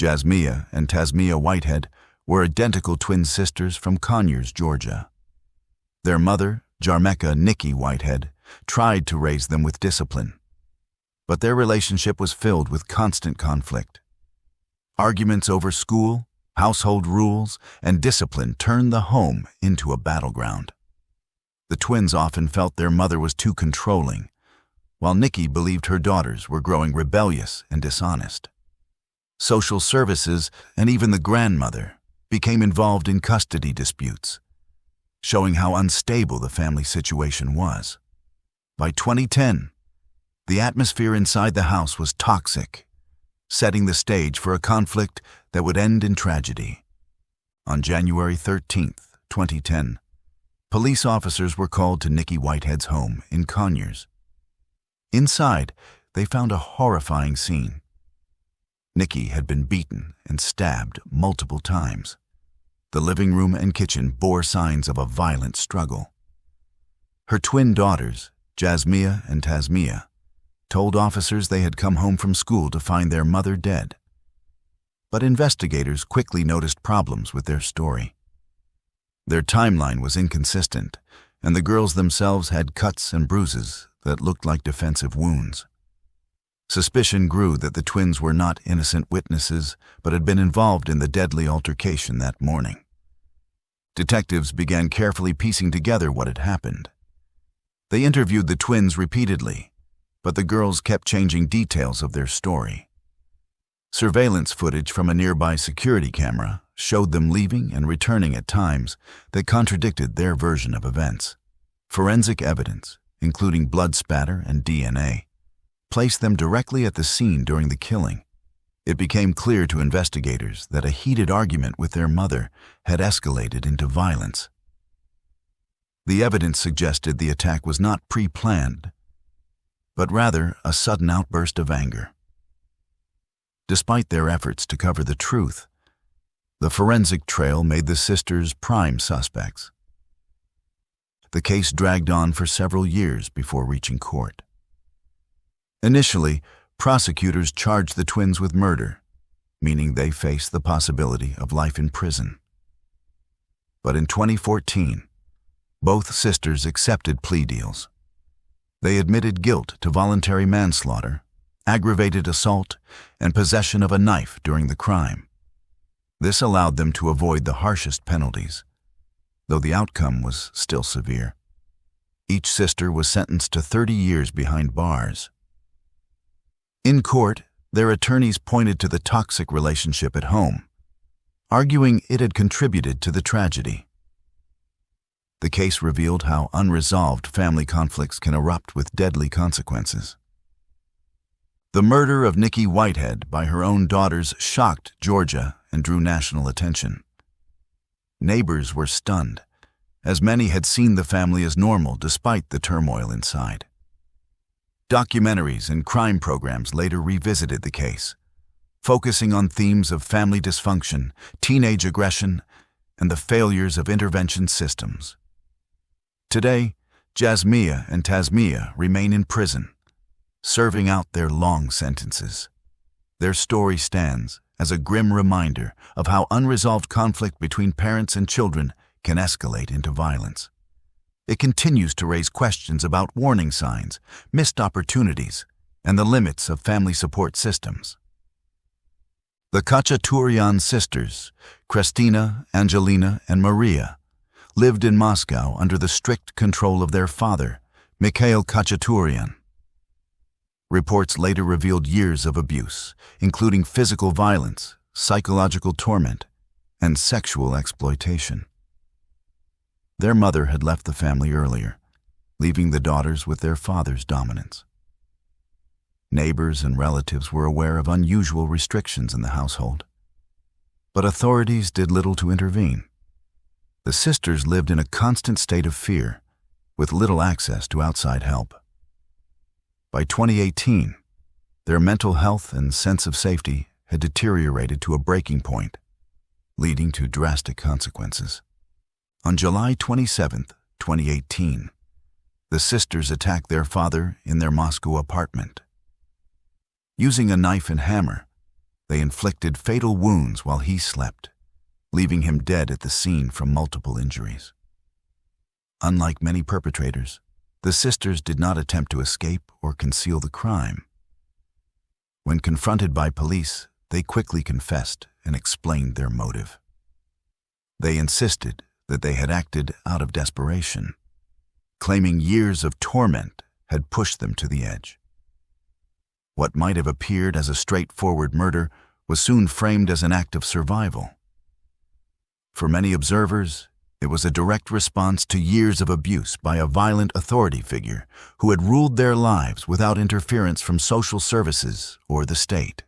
Jasmiyah and Tasmiyah Whitehead were identical twin sisters from Conyers, Georgia. Their mother, Jarmeka Nikki Whitehead, tried to raise them with discipline, but their relationship was filled with constant conflict. Arguments over school, household rules, and discipline turned the home into a battleground. The twins often felt their mother was too controlling, while Nikki believed her daughters were growing rebellious and dishonest. Social services and even the grandmother became involved in custody disputes, showing how unstable the family situation was. By 2010, the atmosphere inside the house was toxic, setting the stage for a conflict that would end in tragedy. On January 13, 2010, police officers were called to Nikki Whitehead's home in Conyers. Inside, they found a horrifying scene. Nikki had been beaten and stabbed multiple times. The living room and kitchen bore signs of a violent struggle. Her twin daughters, Jasmiyah and Tasmiyah, told officers they had come home from school to find their mother dead. But investigators quickly noticed problems with their story. Their timeline was inconsistent, and the girls themselves had cuts and bruises that looked like defensive wounds. Suspicion grew that the twins were not innocent witnesses, but had been involved in the deadly altercation that morning. Detectives began carefully piecing together what had happened. They interviewed the twins repeatedly, but the girls kept changing details of their story. Surveillance footage from a nearby security camera showed them leaving and returning at times that contradicted their version of events. Forensic evidence, including blood spatter and DNA, placed them directly at the scene during the killing. It became clear to investigators that a heated argument with their mother had escalated into violence. The evidence suggested the attack was not pre-planned, but rather a sudden outburst of anger. Despite their efforts to cover the truth, the forensic trail made the sisters prime suspects. The case dragged on for several years before reaching court. Initially, prosecutors charged the twins with murder, meaning they faced the possibility of life in prison. But in 2014, both sisters accepted plea deals. They admitted guilt to voluntary manslaughter, aggravated assault, and possession of a knife during the crime. This allowed them to avoid the harshest penalties, though the outcome was still severe. Each sister was sentenced to 30 years behind bars. In court, their attorneys pointed to the toxic relationship at home, arguing it had contributed to the tragedy. The case revealed how unresolved family conflicts can erupt with deadly consequences. The murder of Nikki Whitehead by her own daughters shocked Georgia and drew national attention. Neighbors were stunned, as many had seen the family as normal despite the turmoil inside. Documentaries and crime programs later revisited the case, focusing on themes of family dysfunction, teenage aggression, and the failures of intervention systems. Today, Jasmiyah and Tasmiyah remain in prison, serving out their long sentences. Their story stands as a grim reminder of how unresolved conflict between parents and children can escalate into violence. It continues to raise questions about warning signs, missed opportunities, and the limits of family support systems. The Khachaturyan sisters, Kristina, Angelina, and Maria, lived in Moscow under the strict control of their father, Mikhail Khachaturyan. Reports later revealed years of abuse, including physical violence, psychological torment, and sexual exploitation. Their mother had left the family earlier, leaving the daughters with their father's dominance. Neighbors and relatives were aware of unusual restrictions in the household, but authorities did little to intervene. The sisters lived in a constant state of fear, with little access to outside help. By 2018, their mental health and sense of safety had deteriorated to a breaking point, leading to drastic consequences. On July 27, 2018, the sisters attacked their father in their Moscow apartment. Using a knife and hammer, they inflicted fatal wounds while he slept, leaving him dead at the scene from multiple injuries. Unlike many perpetrators, the sisters did not attempt to escape or conceal the crime. When confronted by police, they quickly confessed and explained their motive. They insisted that they had acted out of desperation, claiming years of torment had pushed them to the edge. What might have appeared as a straightforward murder was soon framed as an act of survival. For many observers, it was a direct response to years of abuse by a violent authority figure who had ruled their lives without interference from social services or the state.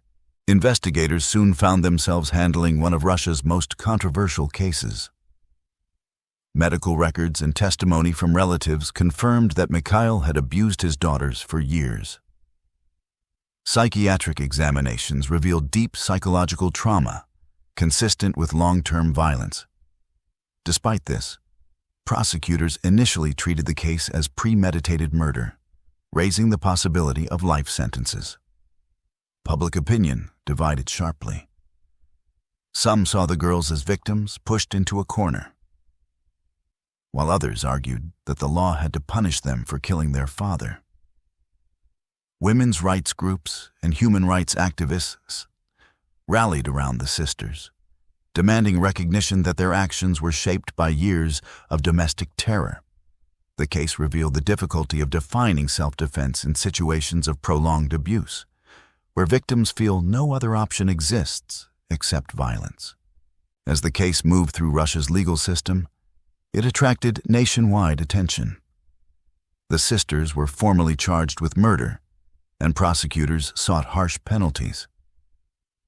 Investigators soon found themselves handling one of Russia's most controversial cases. Medical records and testimony from relatives confirmed that Mikhail had abused his daughters for years. Psychiatric examinations revealed deep psychological trauma, consistent with long-term violence. Despite this, prosecutors initially treated the case as premeditated murder, raising the possibility of life sentences. Public opinion divided sharply. Some saw the girls as victims pushed into a corner, while others argued that the law had to punish them for killing their father. Women's rights groups and human rights activists rallied around the sisters, demanding recognition that their actions were shaped by years of domestic terror. The case revealed the difficulty of defining self-defense in situations of prolonged abuse, where victims feel no other option exists except violence. As the case moved through Russia's legal system, it attracted nationwide attention. The sisters were formally charged with murder, and prosecutors sought harsh penalties.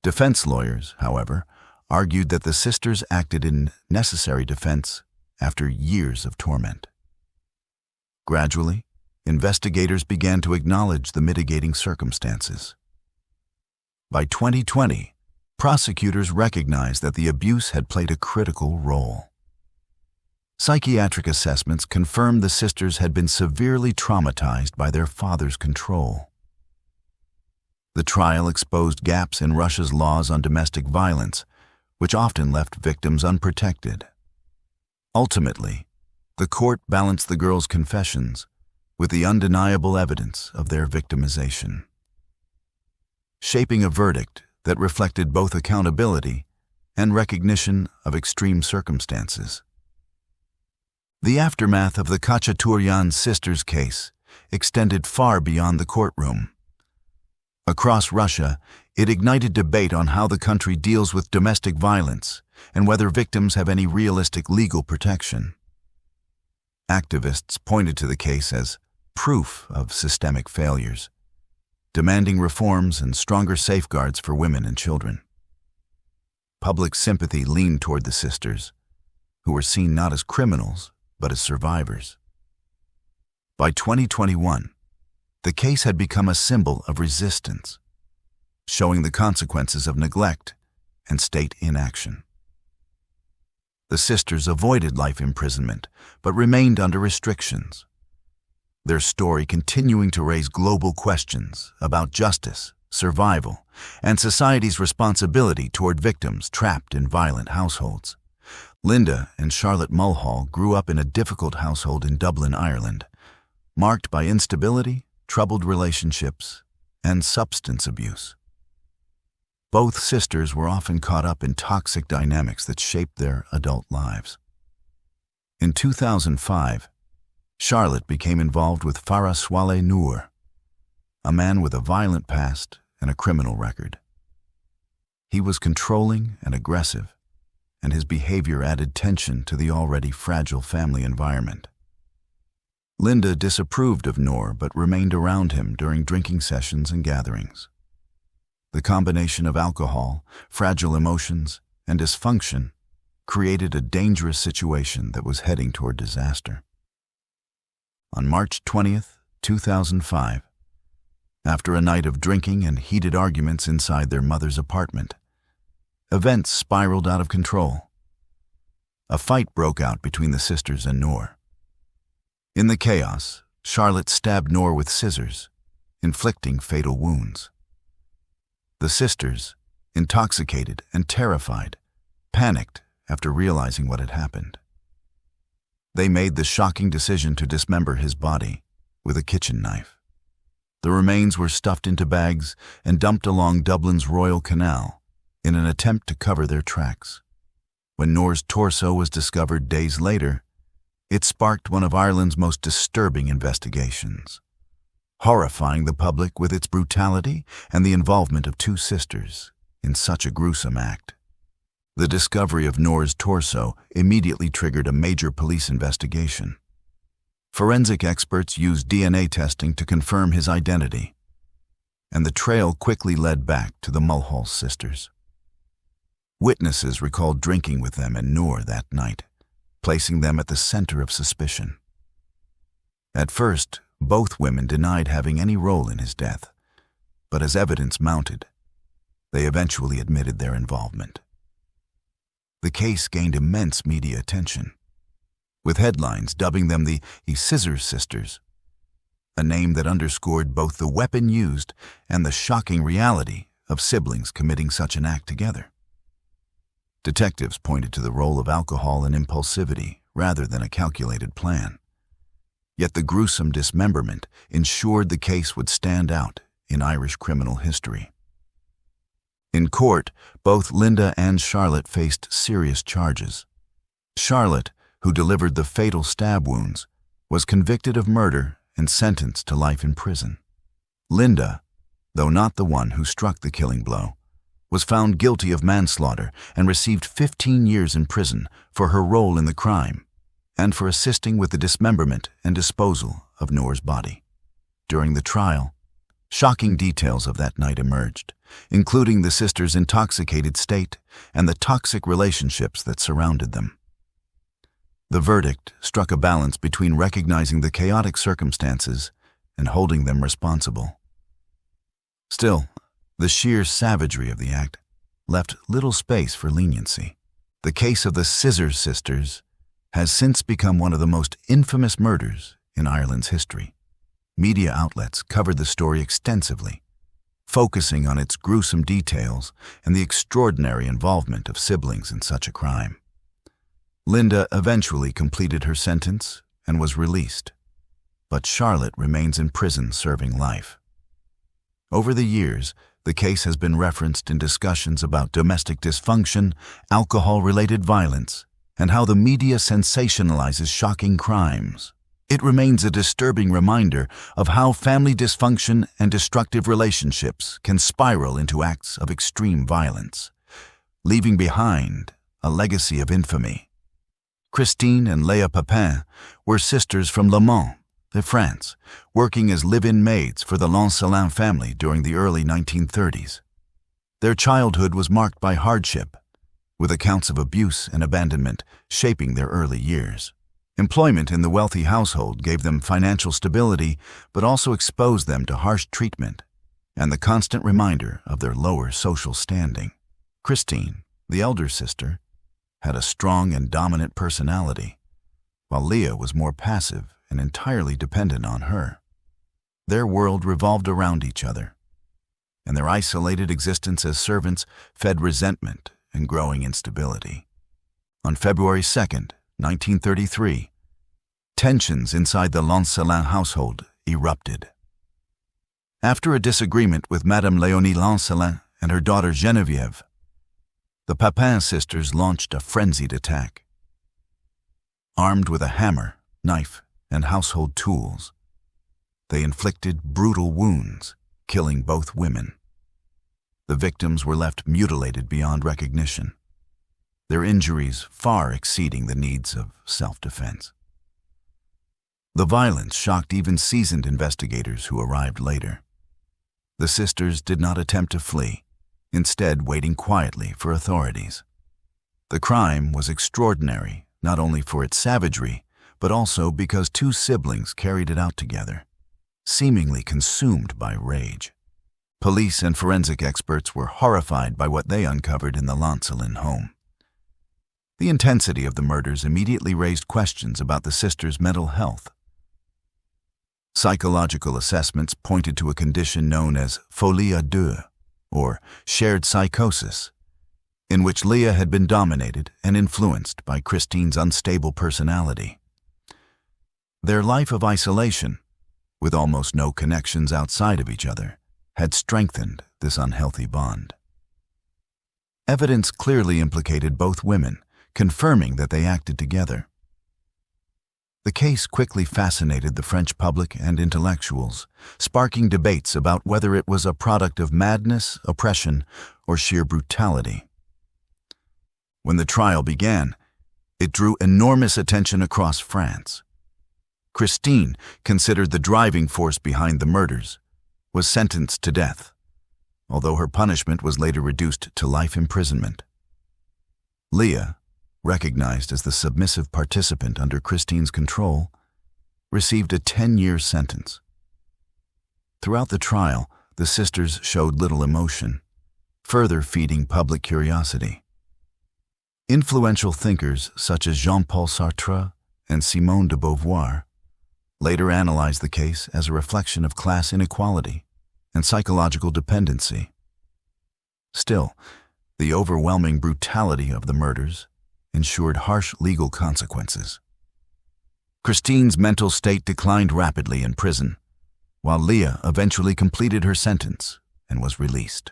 Defense lawyers, however, argued that the sisters acted in necessary defense after years of torment. Gradually, investigators began to acknowledge the mitigating circumstances. By 2020, prosecutors recognized that the abuse had played a critical role. Psychiatric assessments confirmed the sisters had been severely traumatized by their father's control. The trial exposed gaps in Russia's laws on domestic violence, which often left victims unprotected. Ultimately, the court balanced the girls' confessions with the undeniable evidence of their victimization, shaping a verdict that reflected both accountability and recognition of extreme circumstances. The aftermath of the Khachaturyan sisters case extended far beyond the courtroom. Across Russia, it ignited debate on how the country deals with domestic violence and whether victims have any realistic legal protection. Activists pointed to the case as proof of systemic failures, demanding reforms and stronger safeguards for women and children. Public sympathy leaned toward the sisters, who were seen not as criminals but as survivors. By 2021, the case had become a symbol of resistance, showing the consequences of neglect and state inaction. The sisters avoided life imprisonment, but remained under restrictions, their story continuing to raise global questions about justice, survival, and society's responsibility toward victims trapped in violent households. Linda and Charlotte Mulhall grew up in a difficult household in Dublin, Ireland, marked by instability, troubled relationships, and substance abuse. Both sisters were often caught up in toxic dynamics that shaped their adult lives. In 2005, Charlotte became involved with Farah Swaleh Noor, a man with a violent past and a criminal record. He was controlling and aggressive, and his behavior added tension to the already fragile family environment. Linda disapproved of Noor but remained around him during drinking sessions and gatherings. The combination of alcohol, fragile emotions, and dysfunction created a dangerous situation that was heading toward disaster. On March 20th, 2005, after a night of drinking and heated arguments inside their mother's apartment, events spiraled out of control. A fight broke out between the sisters and Noor. In the chaos, Charlotte stabbed Noor with scissors, inflicting fatal wounds. The sisters, intoxicated and terrified, panicked after realizing what had happened. They made the shocking decision to dismember his body with a kitchen knife. The remains were stuffed into bags and dumped along Dublin's Royal Canal in an attempt to cover their tracks. When Noor's torso was discovered days later, it sparked one of Ireland's most disturbing investigations, horrifying the public with its brutality and the involvement of two sisters in such a gruesome act. The discovery of Noor's torso immediately triggered a major police investigation. Forensic experts used DNA testing to confirm his identity, and the trail quickly led back to the Mulhall sisters. Witnesses recalled drinking with them and Noor that night, placing them at the center of suspicion. At first, both women denied having any role in his death, but as evidence mounted, they eventually admitted their involvement. The case gained immense media attention, with headlines dubbing them the Scissor Sisters, a name that underscored both the weapon used and the shocking reality of siblings committing such an act together. Detectives pointed to the role of alcohol and impulsivity rather than a calculated plan. Yet the gruesome dismemberment ensured the case would stand out in Irish criminal history. In court, both Linda and Charlotte faced serious charges. Charlotte, who delivered the fatal stab wounds, was convicted of murder and sentenced to life in prison. Linda, though not the one who struck the killing blow, was found guilty of manslaughter and received 15 years in prison for her role in the crime and for assisting with the dismemberment and disposal of Noor's body. During the trial, shocking details of that night emerged, including the sisters' intoxicated state and the toxic relationships that surrounded them. The verdict struck a balance between recognizing the chaotic circumstances and holding them responsible. Still, the sheer savagery of the act left little space for leniency. The case of the Scissor Sisters has since become one of the most infamous murders in Ireland's history. Media outlets covered the story extensively, focusing on its gruesome details and the extraordinary involvement of siblings in such a crime. Linda eventually completed her sentence and was released, but Charlotte remains in prison serving life. Over the years, the case has been referenced in discussions about domestic dysfunction, alcohol-related violence, and how the media sensationalizes shocking crimes. It remains a disturbing reminder of how family dysfunction and destructive relationships can spiral into acts of extreme violence, leaving behind a legacy of infamy. Christine and Léa Papin were sisters from Le Mans, France, working as live-in maids for the Lancelin family during the early 1930s. Their childhood was marked by hardship, with accounts of abuse and abandonment shaping their early years. Employment in the wealthy household gave them financial stability, but also exposed them to harsh treatment and the constant reminder of their lower social standing. Christine, the elder sister, had a strong and dominant personality, while Léa was more passive and entirely dependent on her. Their world revolved around each other, and their isolated existence as servants fed resentment and growing instability. On February 2nd, 1933, tensions inside the Lancelin household erupted. After a disagreement with Madame Léonie Lancelin and her daughter Geneviève, the Papin sisters launched a frenzied attack. Armed with a hammer, knife, and household tools, they inflicted brutal wounds, killing both women. The victims were left mutilated beyond recognition, their injuries far exceeding the needs of self-defense. The violence shocked even seasoned investigators who arrived later. The sisters did not attempt to flee, instead waiting quietly for authorities. The crime was extraordinary, not only for its savagery, but also because two siblings carried it out together, seemingly consumed by rage. Police and forensic experts were horrified by what they uncovered in the Lancelin home. The intensity of the murders immediately raised questions about the sisters' mental health. Psychological assessments pointed to a condition known as folie à deux, or shared psychosis, in which Leah had been dominated and influenced by Christine's unstable personality. Their life of isolation, with almost no connections outside of each other, had strengthened this unhealthy bond. Evidence clearly implicated both women, confirming that they acted together. The case quickly fascinated the French public and intellectuals, sparking debates about whether it was a product of madness, oppression, or sheer brutality. When the trial began, it drew enormous attention across France. Christine, considered the driving force behind the murders, was sentenced to death, although her punishment was later reduced to life imprisonment. Leah, recognized as the submissive participant under Christine's control, received a 10-year sentence. Throughout the trial, the sisters showed little emotion, further feeding public curiosity. Influential thinkers such as Jean-Paul Sartre and Simone de Beauvoir later analyzed the case as a reflection of class inequality and psychological dependency. Still, the overwhelming brutality of the murders ensured harsh legal consequences. Christine's mental state declined rapidly in prison, while Leah eventually completed her sentence and was released.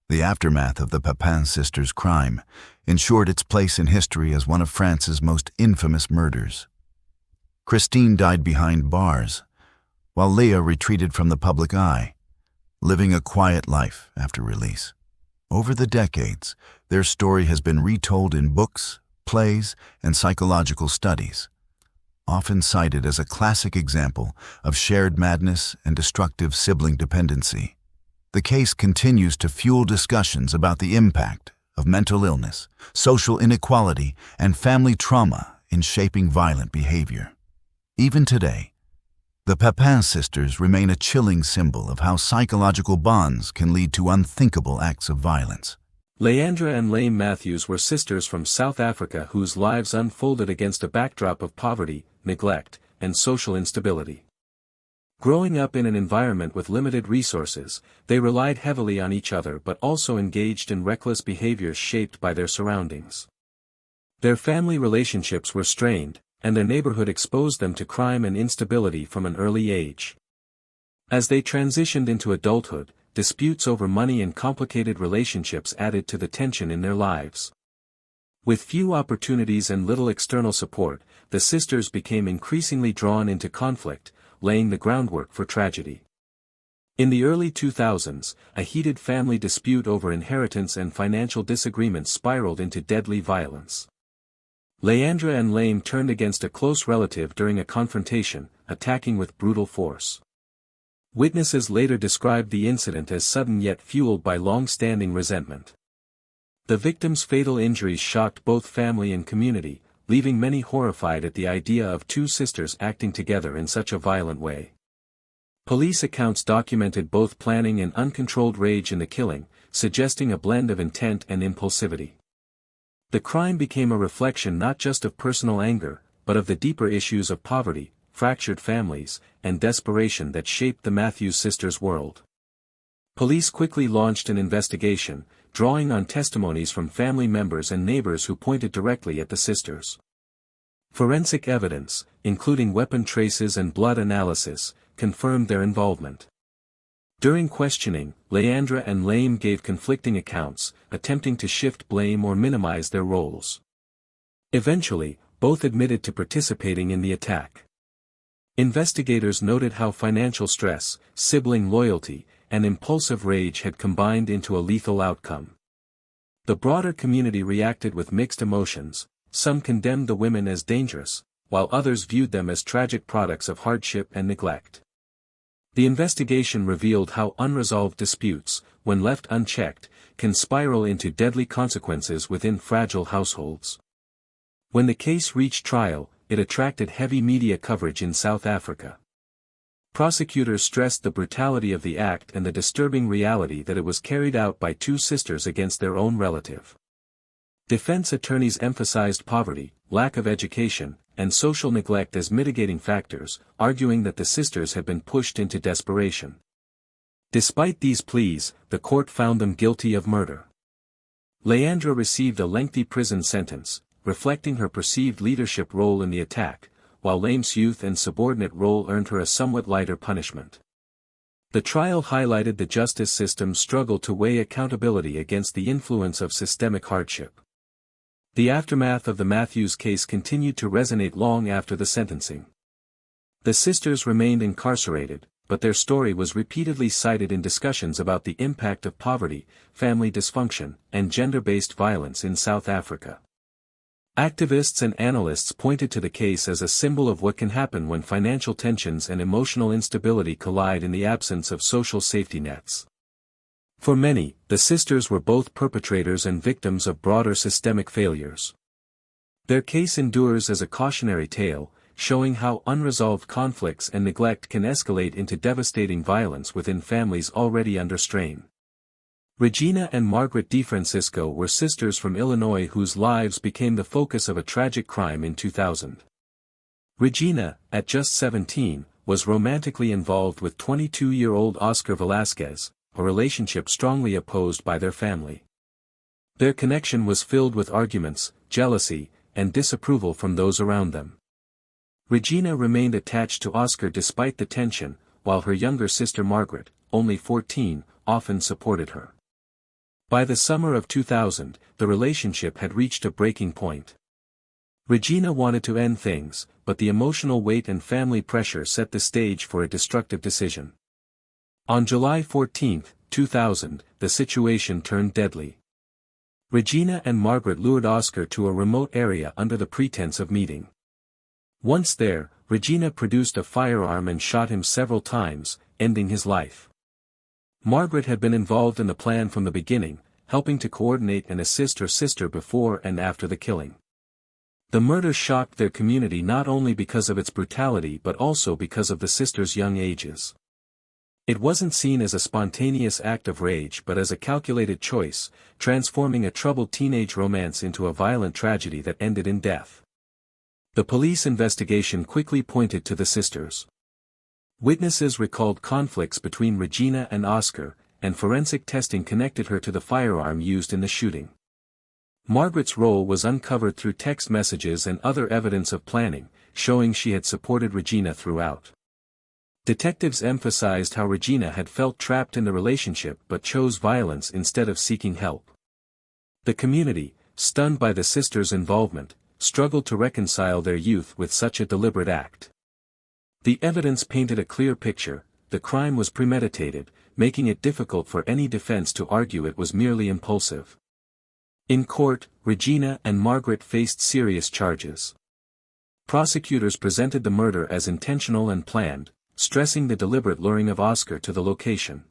The aftermath of the Papin sisters' crime ensured its place in history as one of France's most infamous murders. Christine died behind bars, while Leah retreated from the public eye, living a quiet life after release. Over the decades, their story has been retold in books, plays, and psychological studies, often cited as a classic example of shared madness and destructive sibling dependency. The case continues to fuel discussions about the impact of mental illness, social inequality, and family trauma in shaping violent behavior. Even today, the Papin sisters remain a chilling symbol of how psychological bonds can lead to unthinkable acts of violence. Leandra and Lame Matthews were sisters from South Africa whose lives unfolded against a backdrop of poverty, neglect, and social instability. Growing up in an environment with limited resources, they relied heavily on each other but also engaged in reckless behaviors shaped by their surroundings. Their family relationships were strained, and their neighborhood exposed them to crime and instability from an early age. As they transitioned into adulthood, disputes over money and complicated relationships added to the tension in their lives. With few opportunities and little external support, the sisters became increasingly drawn into conflict, laying the groundwork for tragedy. In the early 2000s, a heated family dispute over inheritance and financial disagreements spiraled into deadly violence. Leandra and Lame turned against a close relative during a confrontation, attacking with brutal force. Witnesses later described the incident as sudden yet fueled by long-standing resentment. The victim's fatal injuries shocked both family and community, leaving many horrified at the idea of two sisters acting together in such a violent way. Police accounts documented both planning and uncontrolled rage in the killing, suggesting a blend of intent and impulsivity. The crime became a reflection not just of personal anger, but of the deeper issues of poverty, fractured families, and desperation that shaped the Matthews sisters' world. Police quickly launched an investigation, drawing on testimonies from family members and neighbors who pointed directly at the sisters. Forensic evidence, including weapon traces and blood analysis, confirmed their involvement. During questioning, Leandra and Lame gave conflicting accounts, attempting to shift blame or minimize their roles. Eventually, both admitted to participating in the attack. Investigators noted how financial stress, sibling loyalty, and impulsive rage had combined into a lethal outcome. The broader community reacted with mixed emotions. Some condemned the women as dangerous, while others viewed them as tragic products of hardship and neglect. The investigation revealed how unresolved disputes, when left unchecked, can spiral into deadly consequences within fragile households. When the case reached trial, it attracted heavy media coverage in South Africa. Prosecutors stressed the brutality of the act and the disturbing reality that it was carried out by two sisters against their own relative. Defense attorneys emphasized poverty, lack of education, and social neglect as mitigating factors, arguing that the sisters had been pushed into desperation. Despite these pleas, the court found them guilty of murder. Leandra received a lengthy prison sentence, reflecting her perceived leadership role in the attack, while Lame's youth and subordinate role earned her a somewhat lighter punishment. The trial highlighted the justice system's struggle to weigh accountability against the influence of systemic hardship. The aftermath of the Matthews case continued to resonate long after the sentencing. The sisters remained incarcerated, but their story was repeatedly cited in discussions about the impact of poverty, family dysfunction, and gender-based violence in South Africa. Activists and analysts pointed to the case as a symbol of what can happen when financial tensions and emotional instability collide in the absence of social safety nets. For many, the sisters were both perpetrators and victims of broader systemic failures. Their case endures as a cautionary tale, showing how unresolved conflicts and neglect can escalate into devastating violence within families already under strain. Regina and Margaret DeFrancisco were sisters from Illinois whose lives became the focus of a tragic crime in 2000. Regina, at just 17, was romantically involved with 22-year-old Oscar Velasquez, a relationship strongly opposed by their family. Their connection was filled with arguments, jealousy, and disapproval from those around them. Regina remained attached to Oscar despite the tension, while her younger sister Margaret, only 14, often supported her. By the summer of 2000, the relationship had reached a breaking point. Regina wanted to end things, but the emotional weight and family pressure set the stage for a destructive decision. On July 14, 2000, the situation turned deadly. Regina and Margaret lured Oscar to a remote area under the pretense of meeting. Once there, Regina produced a firearm and shot him several times, ending his life. Margaret had been involved in the plan from the beginning, helping to coordinate and assist her sister before and after the killing. The murder shocked their community not only because of its brutality but also because of the sisters' young ages. It wasn't seen as a spontaneous act of rage but as a calculated choice, transforming a troubled teenage romance into a violent tragedy that ended in death. The police investigation quickly pointed to the sisters. Witnesses recalled conflicts between Regina and Oscar, and forensic testing connected her to the firearm used in the shooting. Margaret's role was uncovered through text messages and other evidence of planning, showing she had supported Regina throughout. Detectives emphasized how Regina had felt trapped in the relationship but chose violence instead of seeking help. The community, stunned by the sisters' involvement, struggled to reconcile their youth with such a deliberate act. The evidence painted a clear picture: the crime was premeditated, making it difficult for any defense to argue it was merely impulsive. In court, Regina and Margaret faced serious charges. Prosecutors presented the murder as intentional and planned, stressing the deliberate luring of Oscar to the location.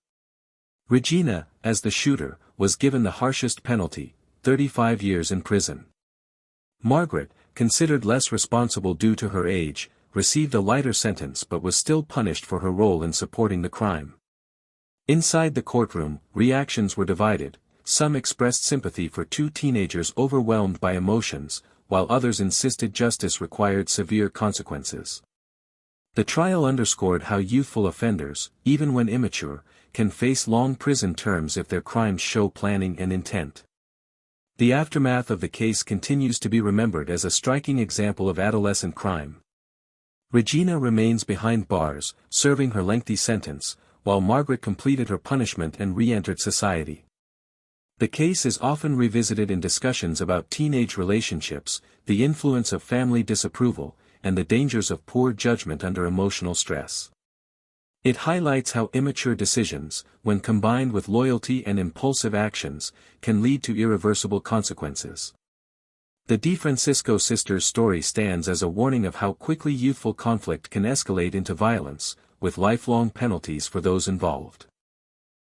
Regina, as the shooter, was given the harshest penalty, 35 years in prison. Margaret, considered less responsible due to her age, received a lighter sentence but was still punished for her role in supporting the crime. Inside the courtroom, reactions were divided. Some expressed sympathy for two teenagers overwhelmed by emotions, while others insisted justice required severe consequences. The trial underscored how youthful offenders, even when immature, can face long prison terms if their crimes show planning and intent. The aftermath of the case continues to be remembered as a striking example of adolescent crime. Regina remains behind bars, serving her lengthy sentence, while Margaret completed her punishment and re-entered society. The case is often revisited in discussions about teenage relationships, the influence of family disapproval, and the dangers of poor judgment under emotional stress. It highlights how immature decisions, when combined with loyalty and impulsive actions, can lead to irreversible consequences. The DeFrancisco sisters' story stands as a warning of how quickly youthful conflict can escalate into violence, with lifelong penalties for those involved.